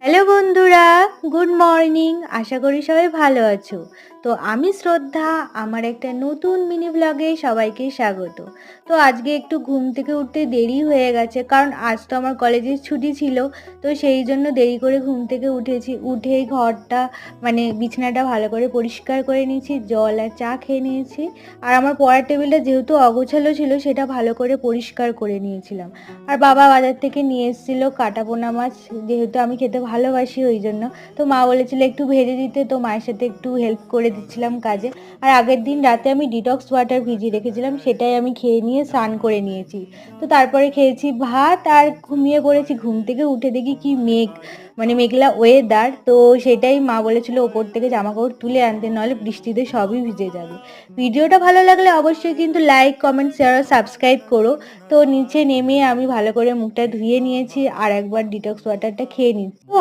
Hello বন্ধুরা, good morning. আশা করি সবাই ভালো আছো। তো আমি শ্রদ্ধা, আমার একটা নতুন মিনি ব্লগে সবাইকে স্বাগত। তো আজকে একটু ঘুম থেকে উঠতে দেরি হয়ে গেছে, কারণ আজ তো আমার কলেজের ছুটি ছিল। তো সেই জন্য দেরি করে ঘুম থেকে উঠেছি। উঠেই ঘরটা বিছানাটা ভালো করে পরিষ্কার করে নিয়েছি, জল আর চা খেয়ে নিয়েছি। আর আমার পড়ার টেবিলটা যেহেতু অগোছালো ছিল, সেটা ভালো করে পরিষ্কার করে নিয়েছিলাম। আর বাবা বাজার থেকে নিয়ে এসেছিলো কাটাপোনা মাছ, যেহেতু আমি খেতে ভালোবাসি ওই জন্য। তো মা বলেছিল একটু ভেজে দিতে, তো মায়ের সাথে একটু হেল্প করে দিচ্ছিলাম কাজে। আর আগের দিন রাতে আমি ডিটক্স ওয়াটার ভিজিয়ে রেখেছিলাম, সেটাই আমি খেয়ে নিয়ে স্নান করে নিয়েছি। তো তারপরে খেয়েছি ভাত আর ঘুমিয়ে পড়েছি। ঘুম থেকে উঠে দেখি কি মেঘলা ওয়েদার। তো সেটাই মা বলেছিল ওপর থেকে জামা কাপড় তুলে আনতে, নাহলে বৃষ্টিতে সবই ভিজে যাবে। ভিডিওটা ভালো লাগলে অবশ্যই কিন্তু লাইক, কমেন্ট, শেয়ার আর সাবস্ক্রাইব করো। তো নিচে নেমে আমি ভালো করে মুখটা ধুয়ে নিয়েছি আর একবার ডিটক্স ওয়াটারটা খেয়ে নিচ্ছি। তো